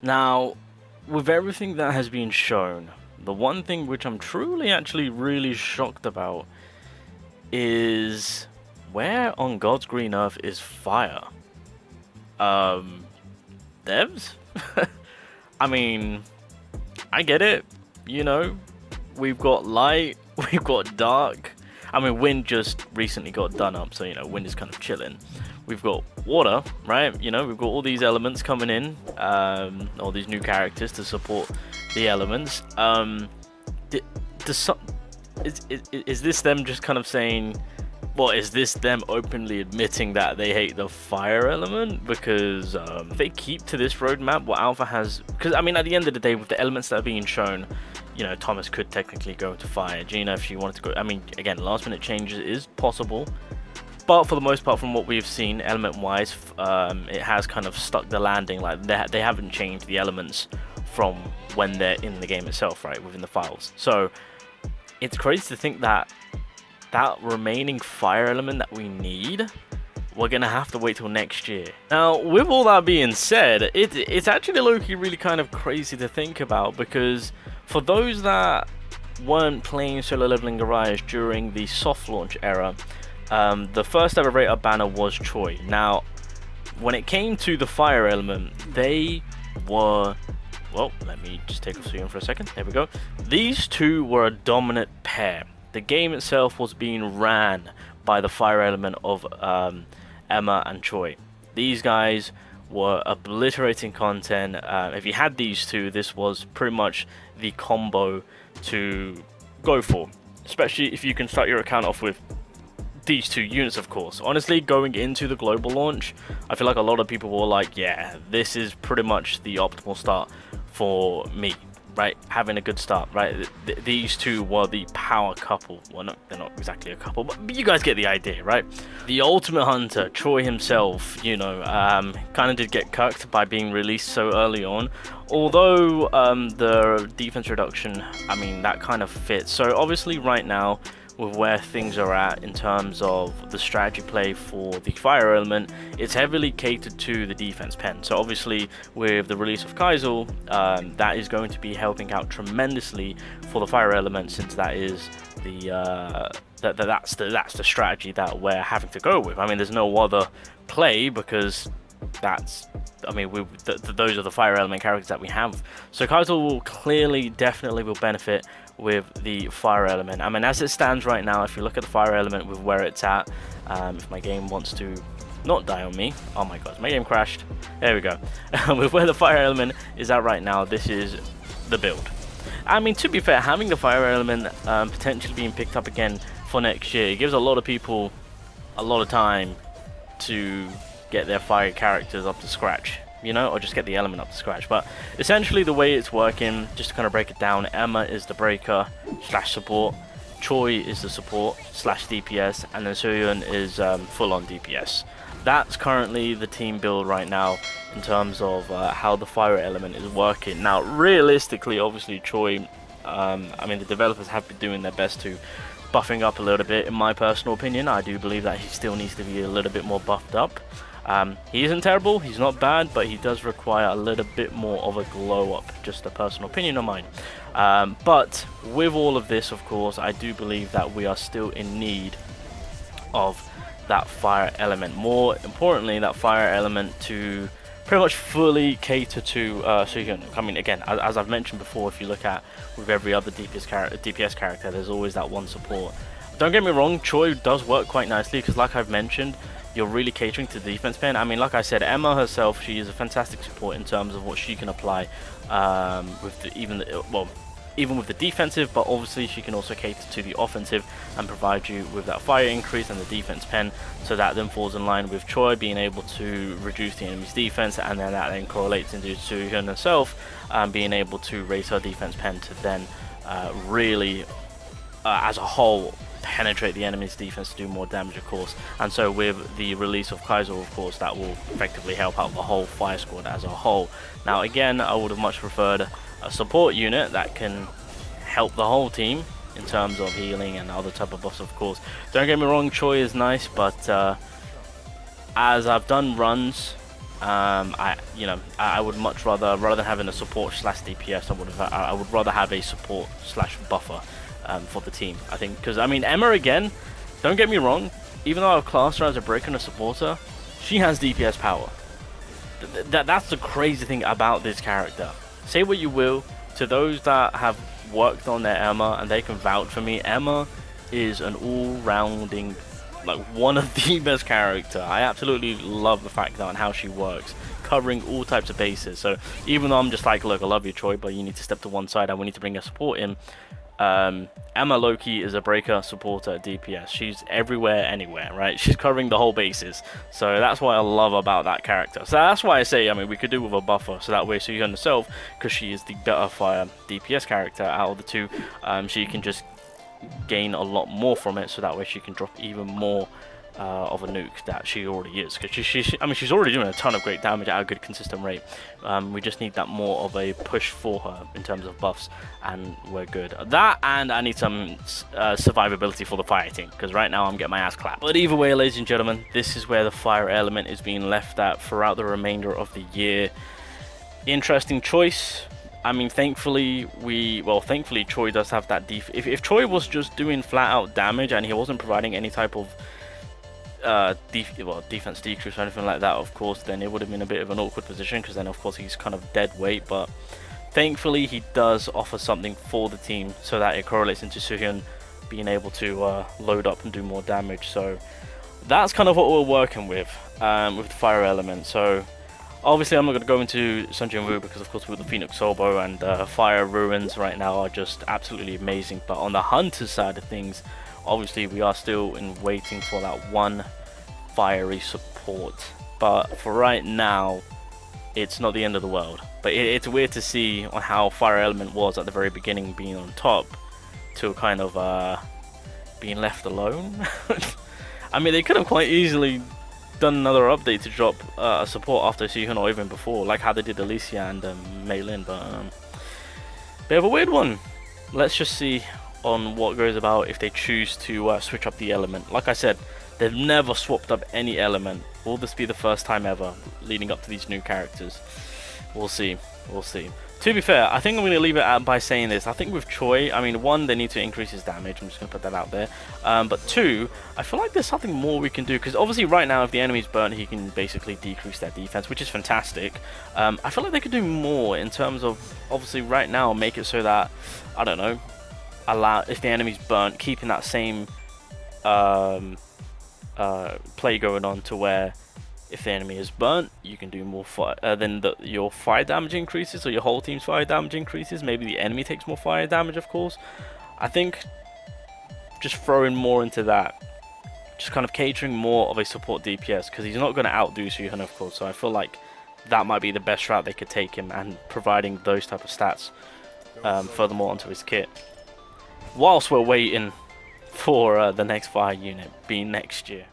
Now, with everything that has been shown, the one thing which I'm truly actually really shocked about is where on God's green earth is fire? Devs? I mean, I get it, you know, we've got light, we've got dark. I mean, wind just recently got done up, so, you know, wind is kind of chilling. We've got water, right? You know, we've got all these elements coming in, all these new characters to support the elements. Is this them just kind of saying, well, is this them openly admitting that they hate the fire element? Because if they keep to this roadmap, what Alpha has, because I mean, at the end of the day, with the elements that are being shown, you know, Thomas could technically go to fire. Gina, if she wanted to go, I mean, again, last minute changes is possible, but for the most part, from what we've seen, element wise, it has kind of stuck the landing. Like they haven't changed the elements from when they're in the game itself, right, within the files. So it's crazy to think that that remaining fire element that we need, we're gonna have to wait till next year. Now, with all that being said, it's actually low-key really kind of crazy to think about, because for those that weren't playing solo leveling Arise during the soft launch era, the first ever rated banner was Choi. Now, when it came to the fire element, they were, well, let me just take a zoom for a second. There we go. These two were a dominant pair. The game itself was being ran by the fire element of Emma and Choi. These guys were obliterating content. If you had these two, this was pretty much the combo to go for, especially if you can start your account off with these two units, of course. Honestly, going into the global launch, I feel like a lot of people were like, yeah, this is pretty much the optimal start for me, right? Having a good start, right? These two were the power couple. Well, no, they're not exactly a couple, but you guys get the idea, right? The ultimate hunter, Choi himself, you know, kind of did get cucked by being released so early on. Although the defense reduction, I mean, that kind of fits. So obviously right now, with where things are at in terms of the strategy play for the fire element, it's heavily catered to the defense pen. So obviously with the release of Kaiser, that is going to be helping out tremendously for the fire element, since that is the that's the strategy that we're having to go with. I mean, there's no other play, because that's, I mean, those are the fire element characters that we have. So Kaiser will clearly, definitely will benefit with the fire element. I mean, as it stands right now, if you look at the fire element with where it's at, if my game wants to not die on me, oh my god, my game crashed, there we go. With where the fire element is at right now, this is the build. I mean, to be fair, having the fire element potentially being picked up again for next year, it gives a lot of people a lot of time to get their fire characters up to scratch, you know, or just get the element up to scratch. But essentially the way it's working, just to kind of break it down, Emma is the breaker slash support, Choi is the support slash DPS, and then Soyeon is full on DPS. That's currently the team build right now in terms of how the fire element is working. Now realistically, obviously Choi, I mean, the developers have been doing their best to buffing up a little bit. In my personal opinion, I do believe that he still needs to be a little bit more buffed up. He isn't terrible, he's not bad, but he does require a little bit more of a glow up, just a personal opinion of mine. But with all of this, of course, I do believe that we are still in need of that fire element. More importantly, that fire element to pretty much fully cater to Soyeon. I mean, again, as I've mentioned before, if you look at with every other DPS character, there's always that one support. Don't get me wrong, Choi does work quite nicely, because like I've mentioned, you're really catering to the defense pen. I mean, like I said, Emma herself, she is a fantastic support in terms of what she can apply with even with the defensive, but obviously she can also cater to the offensive and provide you with that fire increase and the defense pen. So that then falls in line with Choi being able to reduce the enemy's defense, and then that then correlates into Soyeon herself being able to raise her defense pen to then really, as a whole, penetrate the enemy's defense to do more damage, of course. And so with the release of Kaiser, of course, that will effectively help out the whole fire squad as a whole. Now again, I would have much preferred a support unit that can help the whole team in terms of healing and other type of buffs, of course. Don't get me wrong, Choi is nice, but as I've done runs I would much rather than having a support slash DPS, I would rather have a support slash buffer for the team. I think because I mean Emma again, don't get me wrong, even though I've classed her as a breaker and a supporter, she has DPS power. That's the crazy thing about this character. Say what you will to those that have worked on their Emma and they can vouch for me. Emma is an all-rounding, like one of the best character. I absolutely love the fact that and how she works, covering all types of bases. So even though I'm just like, look, I love you, Choi, but you need to step to one side and we need to bring a support in. Emma Loki is a breaker, supporter, DPS. She's everywhere, anywhere, right? She's covering the whole bases. So that's what I love about that character. So that's why I say, I mean, we could do with a buffer. So that way, Soo-hyun herself, because she is the better fire DPS character out of the two, she can just gain a lot more from it. So that way, she can drop even more of a nuke that she already is, because she's already doing a ton of great damage at a good consistent rate. We just need that more of a push for her in terms of buffs, and we're good. That, and I need some survivability for the fighting, because right now I'm getting my ass clapped. But either way, ladies and gentlemen, this is where the fire element is being left at throughout the remainder of the year. Interesting choice. I mean, thankfully Choi does have that if Choi was just doing flat out damage and he wasn't providing any type of defense decrease or anything like that, of course, then it would have been a bit of an awkward position, because then of course he's kind of dead weight. But thankfully he does offer something for the team so that it correlates into Soo-hyun being able to load up and do more damage. So that's kind of what we're working with the fire element. So obviously I'm not going to go into Sun Jin-woo, because of course with the Phoenix Sobo and fire ruins right now are just absolutely amazing. But on the hunter side of things, obviously we are still waiting for that one fiery support, but for right now it's not the end of the world. But it's weird to see on how fire element was at the very beginning, being on top, to kind of being left alone. I mean, they could have quite easily done another update to drop a support after Soo-hyun, or even before, like how they did Alicia and Mei Lin. But bit of a weird one. Let's just see on what goes about if they choose to switch up the element. Like I said, they've never swapped up any element. Will this be the first time ever leading up to these new characters? We'll see. We'll see. To be fair, I think I'm going to leave it out by saying this. I think with Choi, I mean, one, they need to increase his damage. I'm just going to put that out there. But two, I feel like there's something more we can do. Because obviously right now, if the enemy's burnt, he can basically decrease their defense, which is fantastic. I feel like they could do more in terms of, obviously right now, make it so that, I don't know, allow, if the enemy's burnt, keeping that same play going on, to where if the enemy is burnt, you can do more fire, then your fire damage increases, or your whole team's fire damage increases. Maybe the enemy takes more fire damage, of course. I think just throwing more into that, just kind of catering more of a support DPS, because he's not going to outdo Soo-hyun, of course. So I feel like that might be the best route they could take him, and providing those type of stats furthermore onto his kit, whilst we're waiting for the next fire unit being next year.